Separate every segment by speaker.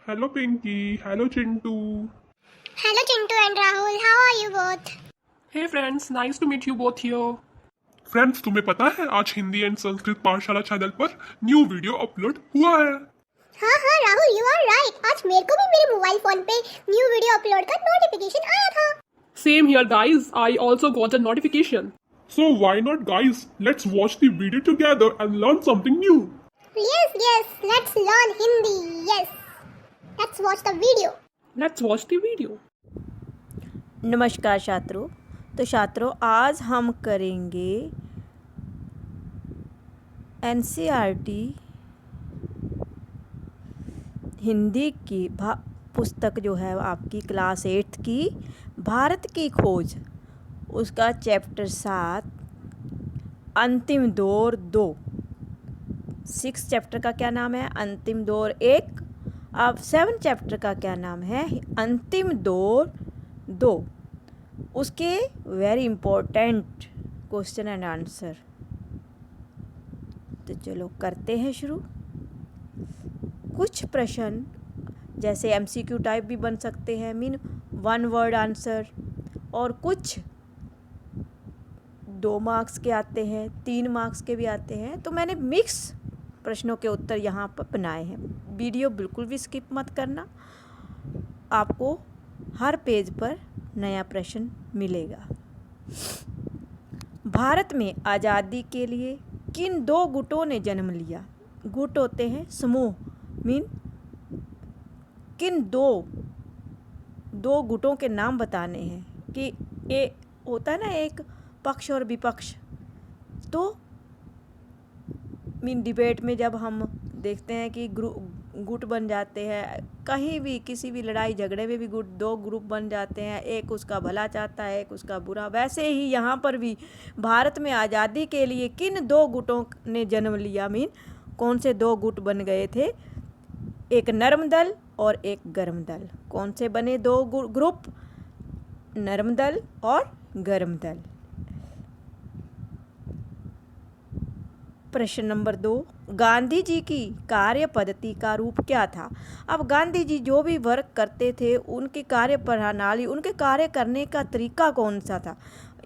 Speaker 1: Hello Pinky, hello Chintu.
Speaker 2: Hello Chintu and Rahul, how are you both?
Speaker 3: Hey friends, nice to meet you both here.
Speaker 1: Friends तुम्हें पता है आज Hindi and Sanskrit पाठशाला channel पर new video upload हुआ है।
Speaker 2: हाँ राहुल, यू आर राइट। आज मेरे को भी मेरे मोबाइल फोन पे न्यू वीडियो अपलोड का नोटिफिकेशन आया था।
Speaker 3: Same here guys, I also got a notification.
Speaker 1: So why not guys, let's watch the video together and learn something new.
Speaker 2: Yes, let's learn Hindi. Yes, let's watch the video.
Speaker 3: Let's watch the video.
Speaker 4: नमस्कार छात्रों। तो छात्रों आज हम करेंगे NCERT Hindi की पुस्तक जो है आपकी क्लास 8 की भारत की खोज, उसका चैप्टर 7 अंतिम दौर 2। 6 चैप्टर का क्या नाम है? अंतिम दौर 1। अब 7 चैप्टर का क्या नाम है? अंतिम दौर 2। उसके very important question and answer. तो चलो करते हैं शुरू। कुछ प्रश्न जैसे एमसीक्यू टाइप भी बन सकते हैं, मीन 1 वर्ड आंसर, और कुछ 2 मार्क्स के आते हैं, 3 मार्क्स के भी आते हैं। तो मैंने मिक्स प्रश्नों के उत्तर यहाँ पर बनाए हैं। वीडियो बिल्कुल भी स्किप मत करना, आपको हर पेज पर नया प्रश्न मिलेगा। भारत में आज़ादी के लिए किन 2 गुटों ने जन्म लिया? गुट होते हैं समूह, मीन किन दो गुटों के नाम बताने हैं कि ये होता है ना एक पक्ष और विपक्ष। तो मीन डिबेट में जब हम देखते हैं कि गुट बन जाते हैं, कहीं भी किसी भी लड़ाई झगड़े में भी 2 ग्रुप बन जाते हैं, एक उसका भला चाहता है, एक उसका बुरा। वैसे ही यहाँ पर भी भारत में आज़ादी के लिए किन 2 गुटों ने जन्म लिया, मीन कौन से 2 गुट बन गए थे? एक नर्म दल और एक गर्म दल। कौन से बने 2 ग्रुप? नर्म दल और गर्म दल। प्रश्न नंबर 2, गांधी जी की कार्य पद्धति का रूप क्या था? अब गांधी जी जो भी वर्क करते थे, उनकी कार्य प्रणाली, उनके कार्य करने का तरीका कौन सा था,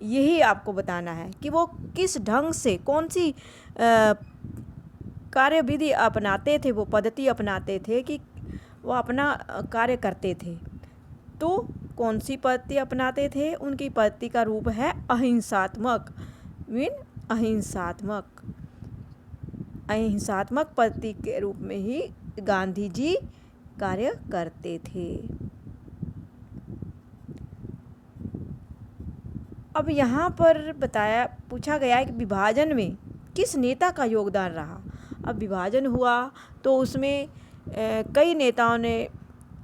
Speaker 4: यही आपको बताना है कि वो किस ढंग से कौन सी कार्य विधि अपनाते थे, वो पद्धति अपनाते थे कि वो अपना कार्य करते थे। तो कौन सी पद्धति अपनाते थे? उनकी पद्धति का रूप है अहिंसात्मक, मीन अहिंसात्मक पद्धति के रूप में ही गांधी जी कार्य करते थे। अब यहाँ पर पूछा गया है कि विभाजन में किस नेता का योगदान रहा? अब विभाजन हुआ तो उसमें कई नेताओं ने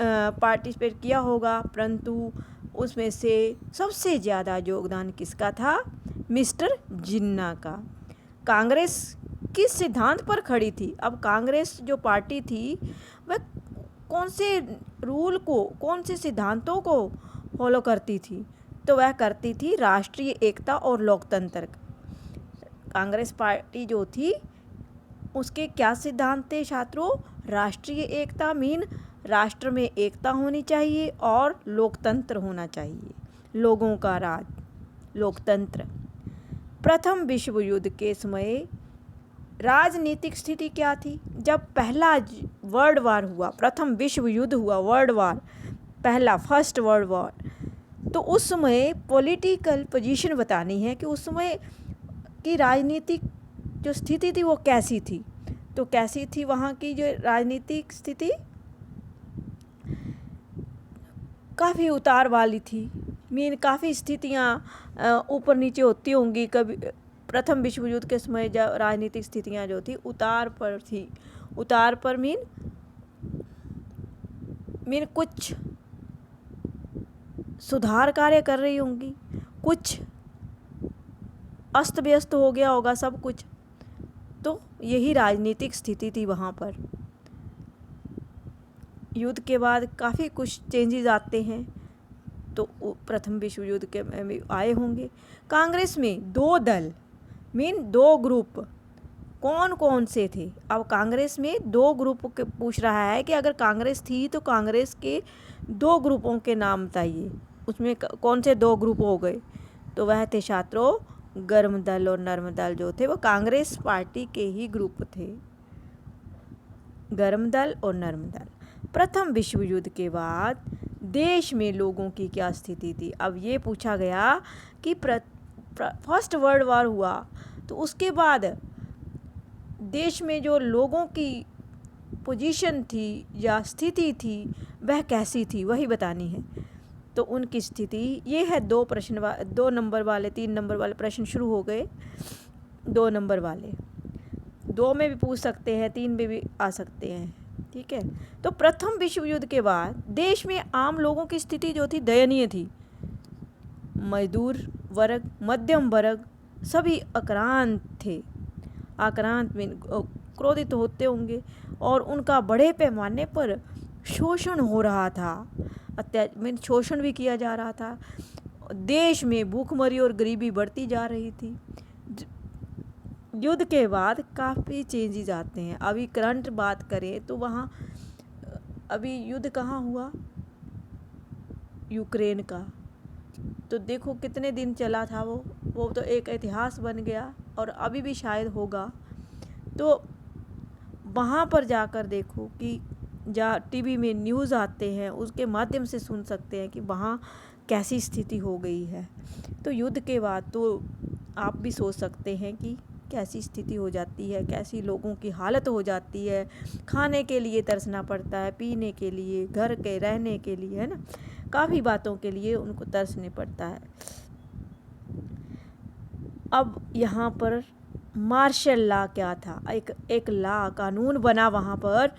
Speaker 4: पार्टिसिपेट किया होगा, परंतु उसमें से सबसे ज़्यादा योगदान किसका था? मिस्टर जिन्ना का। कांग्रेस किस सिद्धांत पर खड़ी थी? अब कांग्रेस जो पार्टी थी वह कौन से रूल को, कौन से सिद्धांतों को फॉलो करती थी? तो वह करती थी राष्ट्रीय एकता और लोकतंत्र। कांग्रेस पार्टी जो थी उसके क्या सिद्धांत थे छात्रों? राष्ट्रीय एकता, मीन राष्ट्र में एकता होनी चाहिए, और लोकतंत्र होना चाहिए, लोगों का राज, लोकतंत्र। प्रथम विश्व युद्ध के समय राजनीतिक स्थिति क्या थी? जब पहला वर्ल्ड वार हुआ, प्रथम विश्व युद्ध हुआ, वर्ल्ड वार पहला, फर्स्ट वर्ल्ड वार, तो उस समय पॉलिटिकल पोजीशन बतानी है कि उस समय की राजनीतिक जो स्थिति थी वो कैसी थी। तो कैसी थी वहाँ की जो राजनीतिक स्थिति? काफ़ी उतार वाली थी, मीन काफ़ी स्थितियाँ ऊपर नीचे होती होंगी। कभी प्रथम विश्व युद्ध के समय जब राजनीतिक स्थितियाँ जो थी उतार पर थी। उतार पर मीन कुछ सुधार कार्य कर रही होंगी, कुछ अस्त व्यस्त हो गया होगा सब कुछ। तो यही राजनीतिक स्थिति थी वहाँ पर। युद्ध के बाद काफ़ी कुछ चेंजेस आते हैं, तो प्रथम विश्व युद्ध के में आए होंगे। कांग्रेस में 2 दल, मीन 2 ग्रुप कौन कौन से थे। अब कांग्रेस में दो ग्रुप के पूछ रहा है कि अगर कांग्रेस थी तो कांग्रेस के दो ग्रुपों के नाम बताइए। उसमें कौन से दो ग्रुप हो गए, तो वह थे छात्रों गर्म दल और नर्म दल जो थे वो कांग्रेस पार्टी के ही ग्रुप थे, गर्म दल और नर्म दल। प्रथम विश्व युद्ध के बाद देश में लोगों की क्या स्थिति थी। अब ये पूछा गया कि फर्स्ट वर्ल्ड वॉर हुआ तो उसके बाद देश में जो लोगों की पोजीशन थी या स्थिति थी वह कैसी थी, वही बतानी है। तो उनकी स्थिति ये है। दो नंबर वाले 3 नंबर वाले प्रश्न शुरू हो गए। 2 नंबर वाले 2 में भी पूछ सकते हैं, 3 में भी आ सकते हैं, ठीक है। तो प्रथम विश्व युद्ध के बाद देश में आम लोगों की स्थिति जो थी दयनीय थी। मजदूर वर्ग, मध्यम वर्ग सभी आक्रांत थे। आक्रांत में क्रोधित होते होंगे और उनका बड़े पैमाने पर शोषण हो रहा था, शोषण भी किया जा रहा था। देश में भूखमरी और गरीबी बढ़ती जा रही थी। युद्ध के बाद काफ़ी चेंजेस आते हैं। अभी करंट बात करें तो वहाँ अभी युद्ध कहाँ हुआ, यूक्रेन का। तो देखो कितने दिन चला था वो तो एक इतिहास बन गया और अभी भी शायद होगा। तो वहाँ पर जाकर देखो कि टीवी में न्यूज़ आते हैं उसके माध्यम से सुन सकते हैं कि वहाँ कैसी स्थिति हो गई है। तो युद्ध के बाद तो आप भी सोच सकते हैं कि कैसी स्थिति हो जाती है, कैसी लोगों की हालत हो जाती है। खाने के लिए तरसना पड़ता है, पीने के लिए, घर के रहने के लिए, है ना, काफ़ी बातों के लिए उनको तरसने पड़ता है। अब यहाँ पर मार्शल लॉ क्या था, एक लॉ कानून बना वहाँ पर,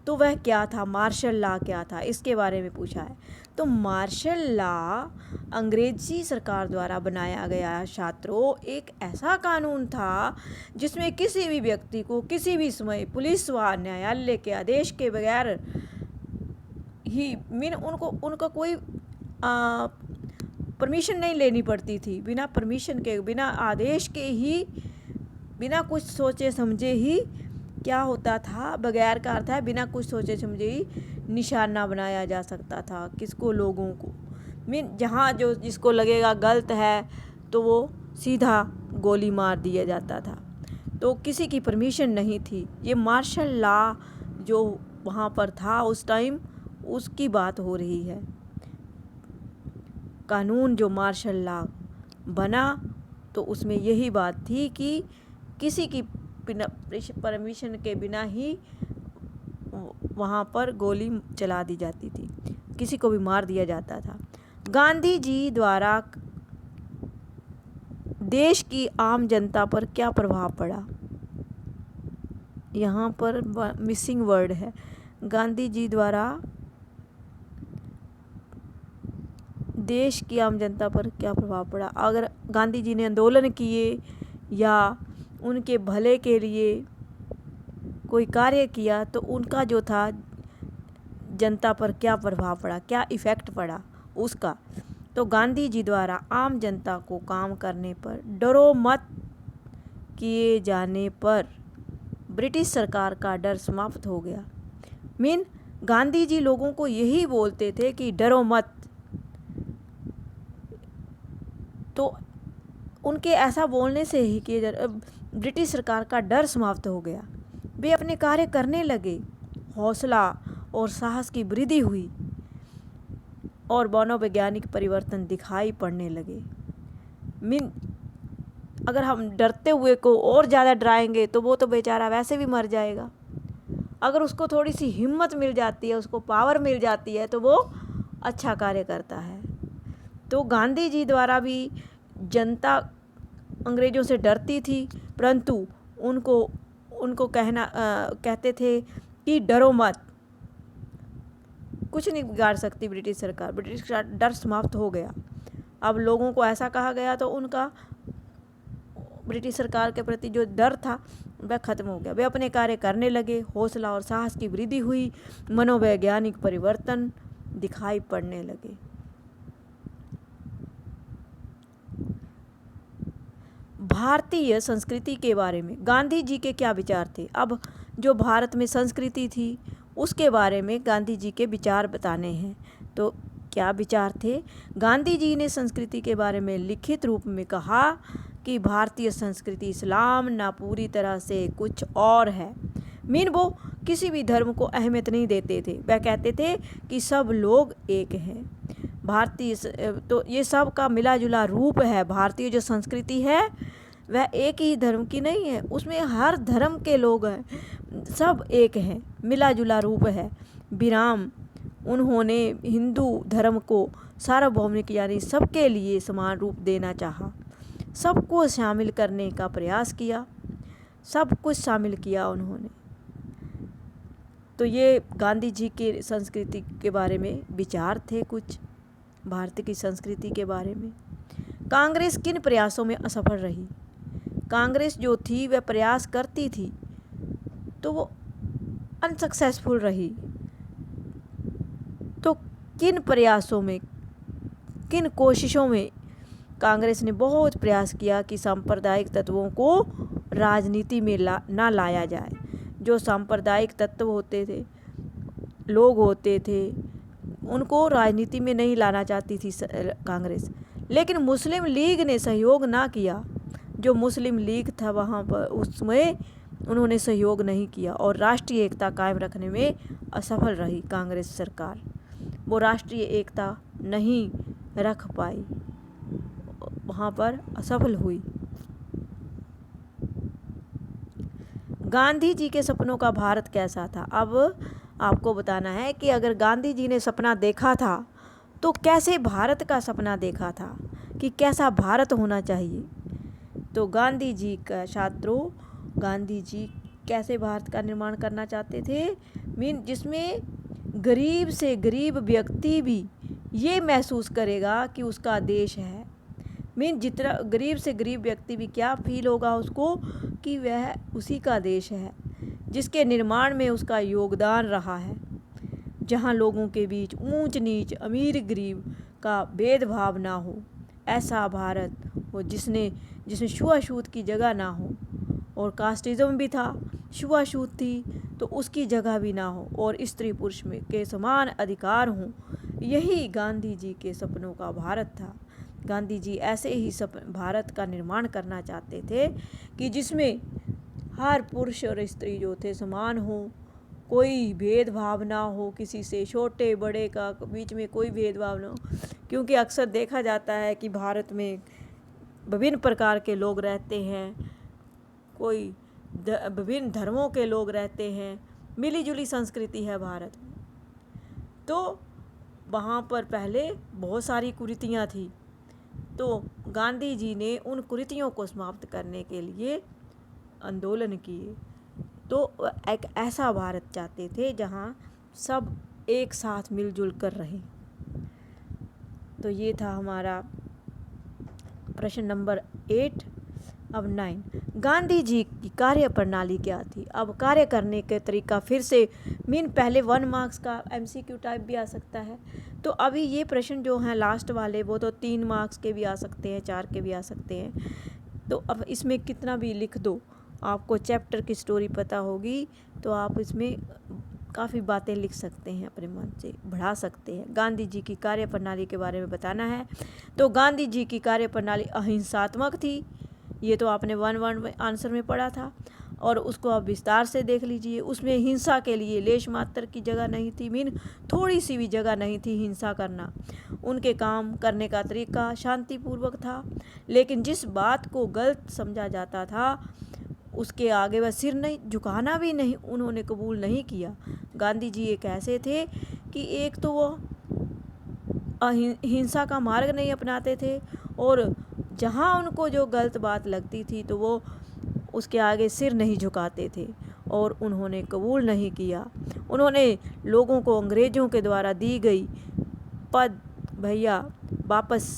Speaker 4: तो वह क्या था, मार्शल लॉ क्या था, इसके बारे में पूछा है। तो मार्शल लॉ अंग्रेजी सरकार द्वारा बनाया गया छात्रों एक ऐसा कानून था जिसमें किसी भी व्यक्ति को किसी भी समय पुलिस व न्यायालय के आदेश के बगैर ही उनको कोई परमिशन नहीं लेनी पड़ती थी। बिना परमिशन के, बिना आदेश के ही, बिना कुछ सोचे समझे ही क्या होता था, बगैर का अर्थ है बिना कुछ सोचे समझे ही निशाना बनाया जा सकता था किसको, लोगों को। जहाँ जो जिसको लगेगा गलत है तो वो सीधा गोली मार दिया जाता था। तो किसी की परमिशन नहीं थी। ये मार्शल लॉ जो वहाँ पर था उस टाइम, उसकी बात हो रही है। कानून जो मार्शल लॉ बना तो उसमें यही बात थी कि किसी की परमिशन के बिना ही वहाँ पर गोली चला दी जाती थी, किसी को भी मार दिया जाता था। गांधी जी द्वारा देश की आम जनता पर क्या प्रभाव पड़ा, यहाँ पर मिसिंग वर्ड है। गांधी जी द्वारा देश की आम जनता पर क्या प्रभाव पड़ा। अगर गांधी जी ने आंदोलन किए या उनके भले के लिए कोई कार्य किया तो उनका जो था जनता पर क्या प्रभाव पड़ा, क्या इफ़ेक्ट पड़ा उसका। तो गांधी जी द्वारा आम जनता को काम करने पर डरो मत किए जाने पर ब्रिटिश सरकार का डर समाप्त हो गया। गांधी जी लोगों को यही बोलते थे कि डरो मत। तो उनके ऐसा बोलने से ही कि ब्रिटिश सरकार का डर समाप्त हो गया। वे अपने कार्य करने लगे, हौसला और साहस की वृद्धि हुई और मनोवैज्ञानिक परिवर्तन दिखाई पड़ने लगे। अगर हम डरते हुए को और ज़्यादा डराएंगे तो वो तो बेचारा वैसे भी मर जाएगा। अगर उसको थोड़ी सी हिम्मत मिल जाती है, उसको पावर मिल जाती है तो वो अच्छा कार्य करता है। तो गांधी जी द्वारा भी जनता अंग्रेज़ों से डरती थी, परंतु उनको कहते थे कि डरो मत, कुछ नहीं बिगाड़ सकती ब्रिटिश सरकार। ब्रिटिश का डर समाप्त हो गया। अब लोगों को ऐसा कहा गया तो उनका ब्रिटिश सरकार के प्रति जो डर था वह खत्म हो गया। वे अपने कार्य करने लगे, हौसला और साहस की वृद्धि हुई, मनोवैज्ञानिक परिवर्तन दिखाई पड़ने लगे। भारतीय संस्कृति के बारे में गांधी जी के क्या विचार थे। अब जो भारत में संस्कृति थी उसके बारे में गांधी जी के विचार बताने हैं। तो क्या विचार थे? गांधी जी ने संस्कृति के बारे में लिखित रूप में कहा कि भारतीय संस्कृति इस्लाम ना पूरी तरह से कुछ और है। वो किसी भी धर्म को अहमियत नहीं देते थे। वह कहते थे कि सब लोग एक हैं। भारतीय तो ये सब का मिला जुला रूप है। भारतीय जो संस्कृति है वह एक ही धर्म की नहीं है, उसमें हर धर्म के लोग हैं, सब एक हैं, मिला जुला रूप है। विराम उन्होंने हिंदू धर्म को सार्वभौमिक यानी सबके लिए समान रूप देना चाहा, सबको शामिल करने का प्रयास किया, सब कुछ शामिल किया उन्होंने। तो ये गांधी जी के संस्कृति के बारे में विचार थे कुछ भारत की संस्कृति के बारे में। कांग्रेस किन प्रयासों में असफल रही? कांग्रेस जो थी वह प्रयास करती थी तो वो अनसक्सेसफुल रही। तो किन प्रयासों में, किन कोशिशों में कांग्रेस ने बहुत प्रयास किया कि सांप्रदायिक तत्वों को राजनीति में ना लाया जाए। जो सांप्रदायिक तत्व होते थे, लोग होते थे, उनको राजनीति में नहीं लाना चाहती थी कांग्रेस। लेकिन मुस्लिम लीग ने सहयोग ना किया। जो मुस्लिम लीग था वहाँ पर उसमें उन्होंने सहयोग नहीं किया और राष्ट्रीय एकता कायम रखने में असफल रही कांग्रेस सरकार। वो राष्ट्रीय एकता नहीं रख पाई, वहाँ पर असफल हुई। गांधी जी के सपनों का भारत कैसा था? अब आपको बताना है कि अगर गांधी जी ने सपना देखा था तो कैसे भारत का सपना देखा था कि कैसा भारत होना चाहिए। तो गांधी जी का छात्रों, गांधी जी कैसे भारत का निर्माण करना चाहते थे? जिसमें गरीब से गरीब व्यक्ति भी ये महसूस करेगा कि उसका देश है। जितना गरीब से गरीब व्यक्ति भी क्या फील होगा उसको कि वह उसी का देश है, जिसके निर्माण में उसका योगदान रहा है। जहाँ लोगों के बीच ऊंच नीच, अमीर गरीब का भेदभाव ना हो, ऐसा भारत हो जिसमें छुआछूत की जगह ना हो। और कास्टिज्म भी था, छुआछूत थी तो उसकी जगह भी ना हो, और स्त्री पुरुष में के समान अधिकार हों। यही गांधी जी के सपनों का भारत था। गांधी जी ऐसे ही भारत का निर्माण करना चाहते थे कि जिसमें हर पुरुष और स्त्री जो थे समान हो, कोई भेदभाव ना हो, किसी से छोटे बड़े का बीच में कोई भेदभाव ना हो। क्योंकि अक्सर देखा जाता है कि भारत में विभिन्न प्रकार के लोग रहते हैं, कोई विभिन्न धर्मों के लोग रहते हैं, मिली जुली संस्कृति है भारत में। तो वहाँ पर पहले बहुत सारी कुरीतियाँ थी, तो गांधी जी ने उन कुरीतियों को समाप्त करने के लिए आंदोलन किए। तो एक ऐसा भारत चाहते थे जहाँ सब एक साथ मिलजुल कर रहें। तो ये था हमारा प्रश्न नंबर 8। अब 9, गांधी जी की कार्य प्रणाली क्या थी? अब कार्य करने के तरीका फिर से पहले 1 मार्क्स का MCQ टाइप भी आ सकता है। तो अभी ये प्रश्न जो हैं लास्ट वाले वो तो 3 मार्क्स के भी आ सकते हैं, 4 के भी आ सकते हैं। तो अब इसमें कितना भी लिख दो, आपको चैप्टर की स्टोरी पता होगी तो आप इसमें काफ़ी बातें लिख सकते हैं, अपने मन से बढ़ा सकते हैं। गांधी जी की कार्य प्रणाली के बारे में बताना है। तो गांधी जी की कार्य प्रणाली अहिंसात्मक थी, ये तो आपने 1 में आंसर में पढ़ा था, और उसको आप विस्तार से देख लीजिए। उसमें हिंसा के लिए लेश मात्र की जगह नहीं थी, थोड़ी सी भी जगह नहीं थी हिंसा करना। उनके काम करने का तरीका शांतिपूर्वक था, लेकिन जिस बात को गलत समझा जाता था उसके आगे वह सिर नहीं झुकाना भी नहीं उन्होंने कबूल नहीं किया। गांधी जी एक ऐसे थे कि एक तो वो हिंसा का मार्ग नहीं अपनाते थे, और जहाँ उनको जो गलत बात लगती थी तो वो उसके आगे सिर नहीं झुकाते थे, और उन्होंने कबूल नहीं किया। उन्होंने लोगों को अंग्रेज़ों के द्वारा दी गई पद भैया वापस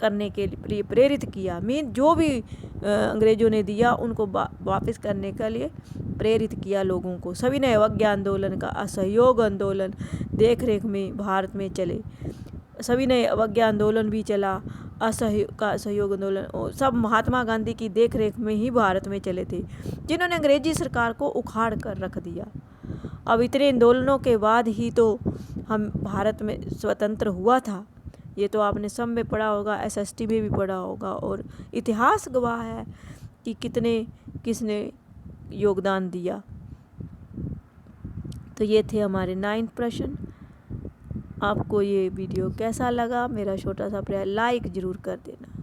Speaker 4: करने के लिए प्रेरित किया। जो भी अंग्रेज़ों ने दिया उनको वापस करने के लिए प्रेरित किया लोगों को। सभी ने अवज्ञा आंदोलन का असहयोग आंदोलन देख रेख में भारत में चले, सभी ने अवज्ञा आंदोलन भी चला, असहयोग आंदोलन सब महात्मा गांधी की देख रेख में ही भारत में चले थे, जिन्होंने अंग्रेजी सरकार को उखाड़ कर रख दिया। अब इतने आंदोलनों के बाद ही तो हम भारत में स्वतंत्र हुआ था। ये तो आपने सब में पढ़ा होगा, SST में भी पढ़ा होगा, और इतिहास गवाह है कि किसने योगदान दिया। तो ये थे हमारे 9 प्रश्न। आपको ये वीडियो कैसा लगा? मेरा छोटा सा प्रयास लाइक ज़रूर कर देना।